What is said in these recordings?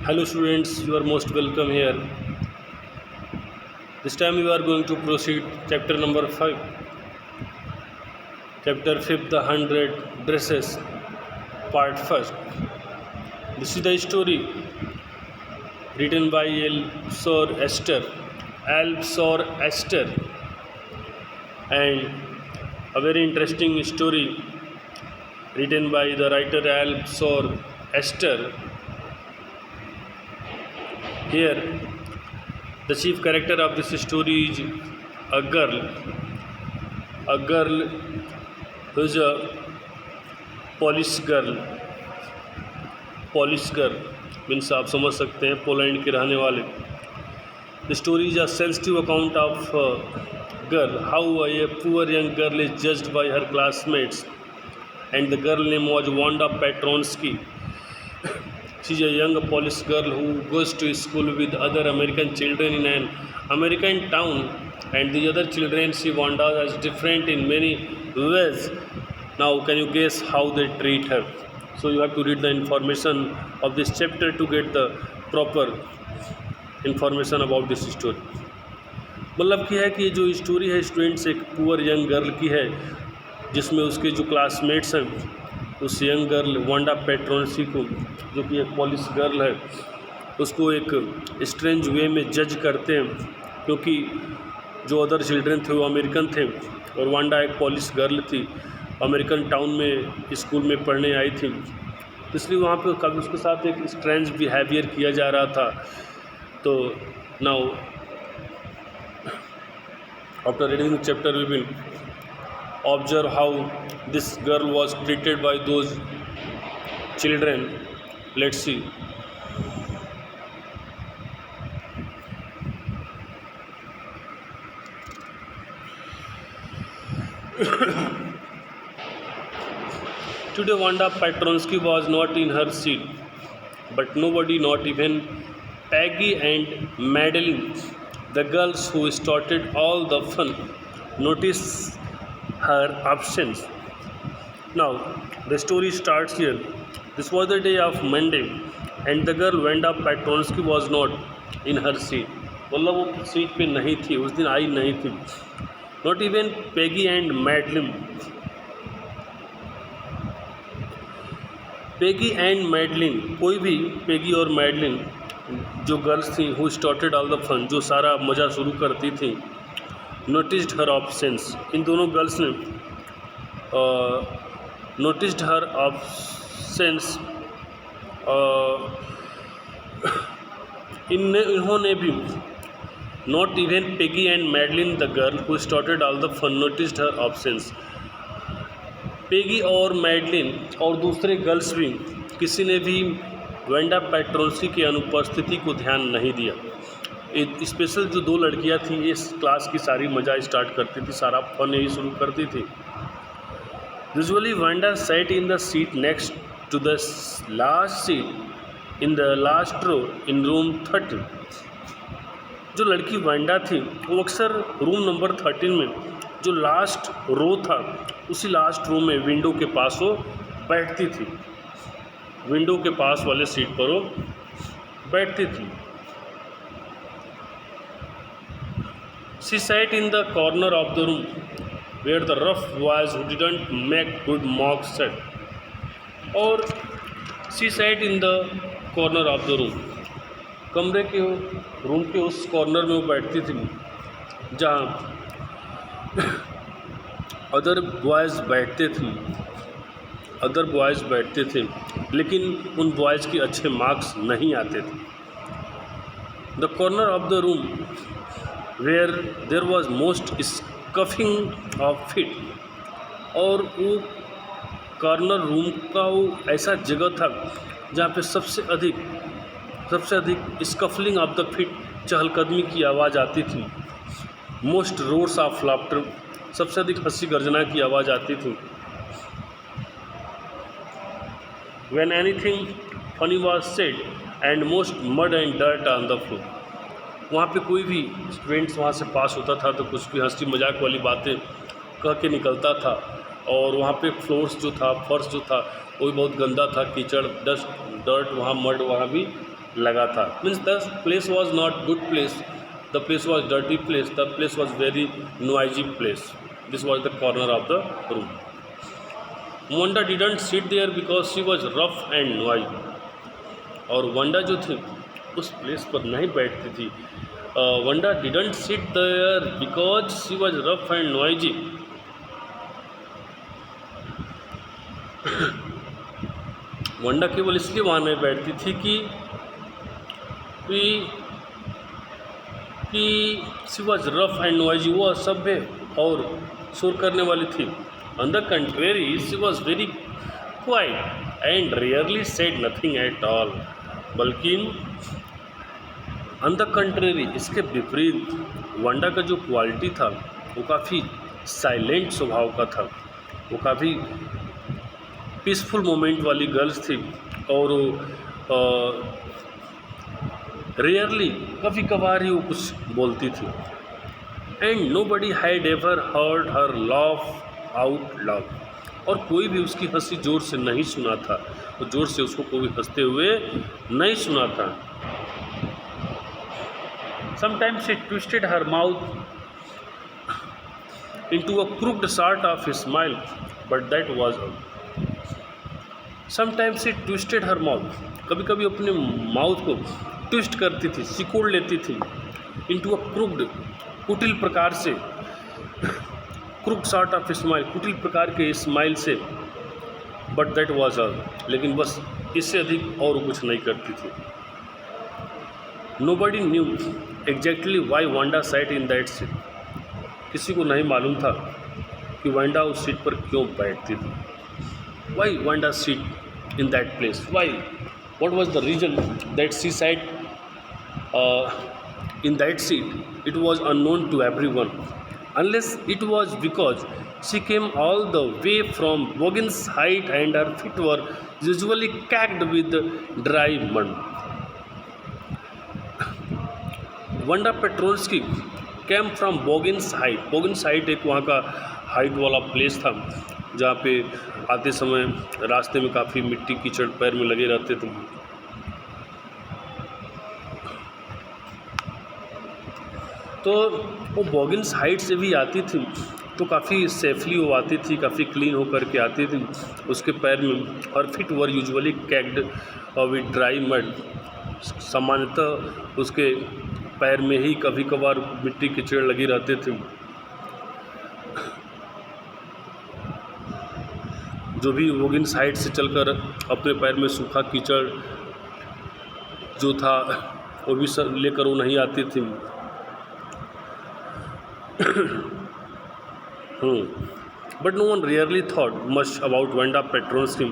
Hello students, you are most welcome here. This time we are going to proceed chapter number 5. Chapter 5, the 100 dresses, part 1st. This is the story written by Alsor Esther, and a very interesting story written by the writer Alsor Esther. Here, the chief character of this story is a girl who is a Polish girl means आप समझ सकते हैं Poland के रहने वाले. The story is a sensitive account of a girl, how a poor young girl is judged by her classmates, and the girl name was Wanda Petronsky. She is a young Polish girl who goes to school with other American children in an American town, and the other children see Wanda as different in many ways. Now, can you guess how they treat her? So you have to read the information of this chapter to get the proper information about this story. मतलब क्या है कि जो story है students एक poor young girl की है, जिसमें उसके जो क्लासमेट्स हैं उस यंग गर्ल वांडा पेट्रोन्सी को, जो कि एक पॉलिश गर्ल है, उसको एक स्ट्रेंज वे में जज करते हैं, क्योंकि जो अदर चिल्ड्रन थे वो अमेरिकन थे और वांडा एक पॉलिश गर्ल थी, अमेरिकन टाउन में स्कूल में पढ़ने आई थी, इसलिए वहाँ पे कभी उसके साथ एक स्ट्रेंज बिहेवियर किया जा रहा था. तो now after reading the chapter we will observe how this girl was treated by those children. Let's see. Today Wanda Petronsky was not in her seat, but nobody, not even Peggy and Madeline, the girls who started all the fun, noticed her absence. Now the story starts here. This was the day of Monday, and the girl Wanda Petronsky was not in her seat. मतलब वो seat पे नहीं थी, उस दिन आई नहीं थी. Not even Peggy and Madeline. Peggy and Madeline, कोई भी पेगी और मैडलिन जो गर्ल्स थी, who started all the fun, जो सारा मज़ा शुरू करती थी, नोटिस्ड हर ऑब्सेंस. इन दोनों गर्ल्स ने नोटिस्ड हर ऑब्सेंस, इन्होंने भी, not even Peggy and Madeline the girl who started all the fun noticed her absence. Peggy और मैडलिन और दूसरे गर्ल्स भी, किसी ने भी वेंडा पेट्रोन्सी की अनुपस्थिति को ध्यान नहीं दिया. स्पेशल जो दो लड़कियां थी, इस क्लास की सारी मज़ा स्टार्ट करती थी, सारा फन यही शुरू करती थी. Usually Wanda sat in the seat next to the last seat in the last row in room 13. जो लड़की वांडा थी वो अक्सर रूम नंबर 13 में जो लास्ट रो था, उसी लास्ट रो में विंडो के पास वो बैठती थी, विंडो के पास वाले सीट पर वो बैठती थी. She sat in the corner of the room where the rough boys who didn't make good marks sat. और she sat in the corner of the room. कमरे के रूम के उस कॉर्नर में वो बैठती थी जहाँ अदर बॉयज़ बैठते थे, लेकिन उन बॉयज़ के अच्छे मार्क्स नहीं आते थे. The corner of the room where there was most scuffing of feet. और वो कॉर्नर रूम का वो ऐसा जगह था जहाँ पे सबसे अधिक स्कफलिंग ऑफ द फिट, चहलकदमी की आवाज़ आती थी. मोस्ट रोर्स ऑफ लाफ्टर, सबसे अधिक हंसी गर्जना की आवाज़ आती थी. When anything funny was said and most mud and dirt on the floor. वहाँ पे कोई भी स्टूडेंट्स वहाँ से पास होता था तो कुछ भी हंसी मजाक वाली बातें कह के निकलता था, और वहाँ पे फर्श जो था वो भी बहुत गंदा था, कीचड़, डस्ट, डर्ट, वहाँ मड वहाँ भी लगा था। Means the place was not good place, the place was dirty place, the place was very noisy place, this was the corner of the room. Wanda didn't sit there because she was rough and noisy, और Wanda जो थी उस place पर नहीं बैठती थी। Wanda didn't sit there because she was rough and noisy. Wanda केवल इसलिए वहाँ नहीं बैठती थी कि she was rough and noisy, वो असभ्य और शोर करने वाली थी। On the contrary she was very quiet and rarely said nothing at all. बल्कि ऑन द कंट्रेरी, इसके विपरीत, वंडा का जो क्वालिटी था वो काफ़ी साइलेंट स्वभाव का था, वो काफ़ी पीसफुल मोमेंट वाली गर्ल्स थी, और रेयरली, कभी कभार ही वो कुछ बोलती थी। And nobody had ever heard her laugh out loud, और कोई भी उसकी हंसी ज़ोर से नहीं सुना था, और ज़ोर से उसको कोई हंसते हुए नहीं सुना था। Sometimes she twisted her mouth into a crooked sort of smile, but that was all. Sometimes she twisted her mouth, कभी कभी अपने माउथ को ट्विस्ट करती थी, सिकोड़ लेती थी, into a crooked, कुटिल प्रकार से, crooked sort of smile, कुटिल प्रकार के स्माइल से, but that was all, लेकिन बस इससे अधिक और कुछ नहीं करती थी। Nobody knew exactly why Wanda sat in that seat. किसी को नहीं मालूम था कि वांडा उस सीट पर क्यों बैठती थी। Why Wanda sit in that place, why, what was the reason that she sat in that seat, it was unknown to everyone, unless it was because she came all the way from Boggins Heights and her feet were usually caked with dry mud. Wanda Petronski came from Boggins Heights, Boggins Heights एक वहाँ का height वाला place था जहाँ पे आते समय रास्ते में काफ़ी मिट्टी कीचड़ पैर में लगे रहते थे। तो वो बोगिन्स हाइट से भी आती थी, तो काफ़ी सेफली वो आती थी, काफ़ी क्लीन होकर के आती थी। उसके पैर में और feet were usually caked with dry mud, सामान्यतः उसके पैर में ही कभी कभार मिट्टी कीचड़ लगी रहते थे। जो भी वोगिन साइड से चलकर अपने पैर में सूखा कीचड़ जो था वो भी सब लेकर वो नहीं आती थी। But no one really thought much about Wanda Petronski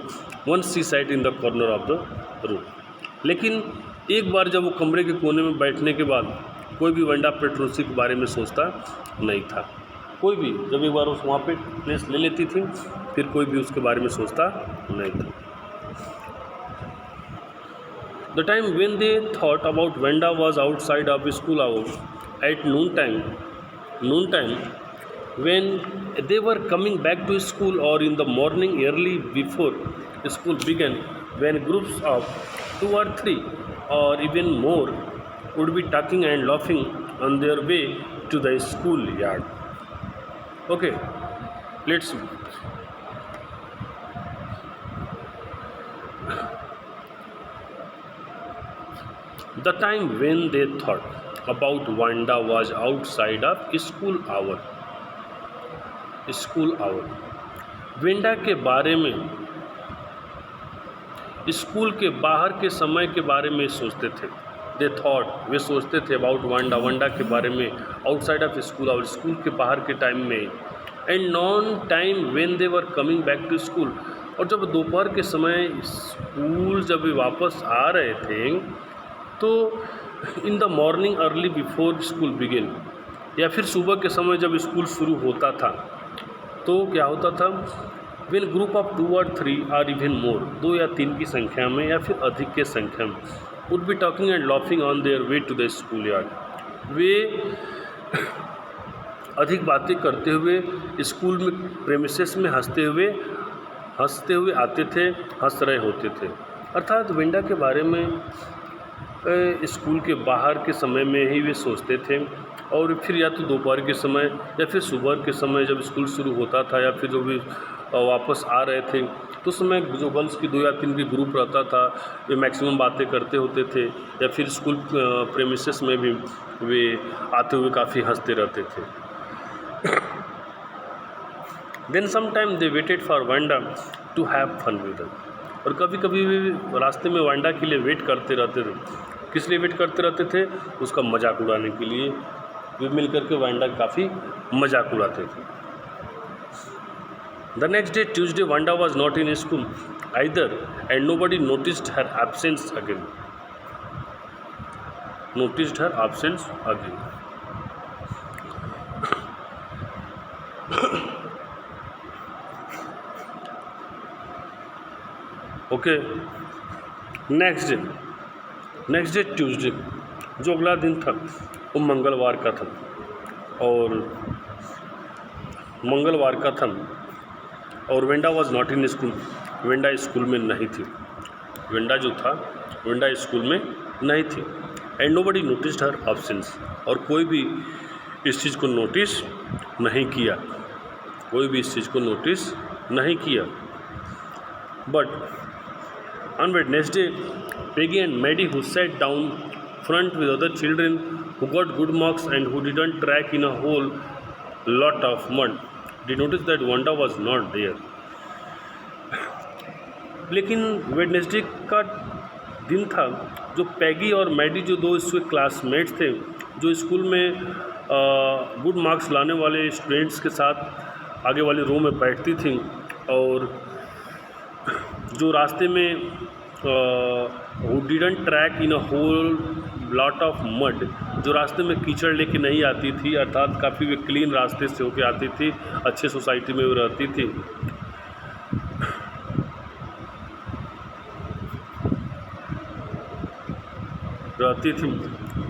once she sat in the corner of the room. लेकिन एक बार जब वो कमरे के कोने में बैठने के बाद कोई भी वांडा पेट्रोल्स्की के बारे में सोचता नहीं था। कोई भी जब एक बार उस वहाँ पे प्लेस ले लेती थी फिर कोई भी उसके बारे में सोचता नहीं था। The time when they thought about Wanda was outside of school hours at noon time when they were coming back to school or in the morning early before school began, when groups of 2 or 3 or even more would be talking and laughing on their way to the school yard. Okay, let's see. The time when they thought about Wanda was outside of school hour. Wanda के बारे में school के बाहर के समय के बारे में सोचते थे। दे थॉट, वे सोचते थे अबाउट वांडा के बारे में आउटसाइड ऑफ स्कूल और स्कूल के बाहर के टाइम में। And noon time when they were coming back to school, और जब दोपहर के समय स्कूल जब वे वापस आ रहे थे तो in the morning early before school begin, या फिर सुबह के समय जब स्कूल शुरू होता था तो क्या होता था, व्हेन ग्रुप ऑफ 2 or 3 और इवन मोर, 2 या 3 की संख्या में या फिर अधिक के संख्या में, would be talking and laughing on their way to the schoolyard, वे अधिक बातें करते हुए स्कूल में प्रेमिसेस में हंसते हुए आते थे, हंस रहे होते थे। अर्थात वेंडा के बारे में स्कूल के बाहर के समय में ही वे सोचते थे, और फिर या तो दोपहर के समय या फिर सुबह के समय जब स्कूल शुरू होता था, या फिर जो भी वापस आ रहे थे, तो उस समय जो गर्ल्स की 2 या 3 की ग्रुप रहता था, वे मैक्सिमम बातें करते होते थे, या फिर स्कूल प्रेमिसेस में भी वे आते हुए काफ़ी हंसते रहते थे। Then sometime they waited for Wanda to have fun with them, और कभी कभी वे रास्ते में वांडा के लिए वेट करते रहते थे। किस लिए वेट करते रहते थे? उसका मजाक उड़ाने के लिए। वे मिलकर के वांडा काफ़ी मजाक उड़ाते थे। The next day, Tuesday, Wanda was not in school either, and nobody noticed her absence again. Okay. Next day Tuesday, जो अगला दिन था वो मंगलवार का था, और Wanda was not in school, Wanda school में नहीं थी। वेंडा स्कूल में नहीं थी। And nobody noticed her absence, और कोई भी इस चीज़ को नोटिस नहीं किया। But on Wednesday, Peggy and Maddie, who sat down front with other children who got good marks and who didn't track in a whole lot of mud, did notice that Wanda was not there. लेकिन Wednesday का दिन था, जो पैगी और Maddie, जो 2 इसके classmates थे, जो स्कूल में गुड मार्क्स लाने वाले स्टूडेंट्स के साथ आगे वाले रो में बैठती थी, और जो रास्ते में who didn't track in a whole lot of mud, जो रास्ते में कीचड़ लेके नहीं आती थी, अर्थात काफ़ी वे क्लीन रास्ते से होके आती थी, अच्छे सोसाइटी में वो रहती थी।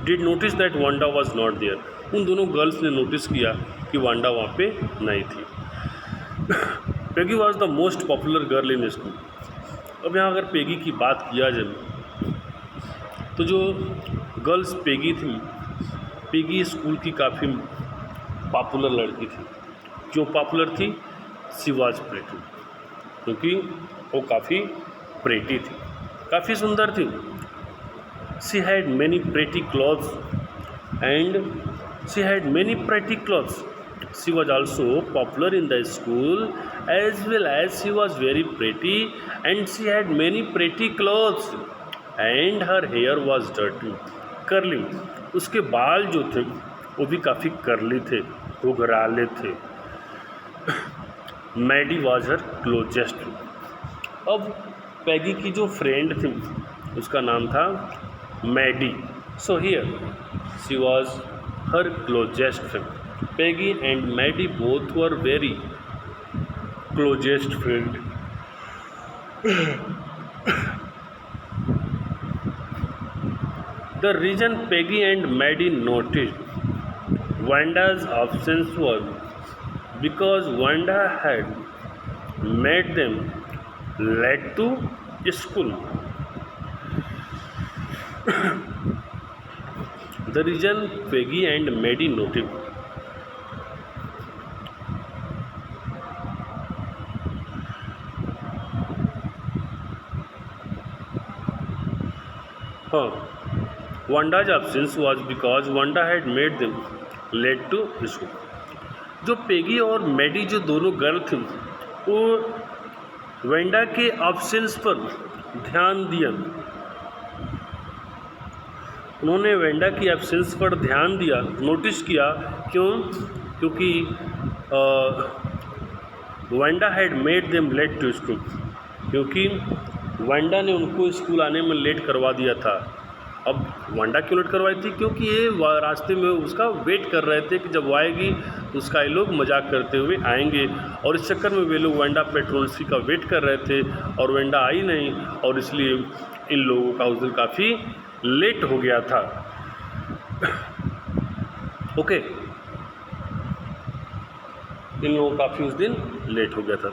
Did notice that Wanda was not there, उन दोनों गर्ल्स ने नोटिस किया कि वांडा वहाँ पे नहीं थी। Peggy was the most popular girl in school. अब यहाँ अगर पेगी की बात किया जाए तो जो गर्ल्स पेगी थी, पेगी स्कूल की काफ़ी पॉपुलर लड़की थी। क्यों पॉपुलर थी? शी वॉज प्रेटी, क्योंकि वो काफ़ी प्रेटी थी, काफ़ी सुंदर थी। She had many pretty clothes She was also popular in the school, as well as she was very pretty, and she had many pretty clothes, and her hair was dirty, curly. उसके बाल जो थे वो भी काफ़ी curly थे, घुघराले थे। Maddie was her closest. अब पैगी की जो फ्रेंड थी उसका नाम था Maddie, so here she was her closest friend. Peggy and Maddie both were very closest friends. The reason Peggy and Maddie noticed Wanda's absence was because Wanda had made them late to school. The reason Peggy and Maddie noticed Wanda's absence was because Wanda had made them late to school. जो Peggy और Maddie जो दोनों girl थी वो Wanda के absence पर ध्यान दिया। उन्होंने वेंडा की एब्सेंस पर ध्यान दिया, नोटिस किया। क्यों? क्योंकि Wanda had made them late to school, क्योंकि वांडा ने उनको स्कूल आने में लेट करवा दिया था। अब वांडा क्यों लेट करवाई थी? क्योंकि ये रास्ते में उसका वेट कर रहे थे कि जब वो आएगी तो उसका ये लोग मजाक करते हुए आएंगे, और इस चक्कर में वे लोग वांडा पेट्रोल्सी का वेट कर रहे थे और वांडा आई नहीं, और इसलिए इन लोगों का उस दिन काफ़ी लेट हो गया था। ओके, इन लोगों का काफ़ी उस दिन लेट हो गया था।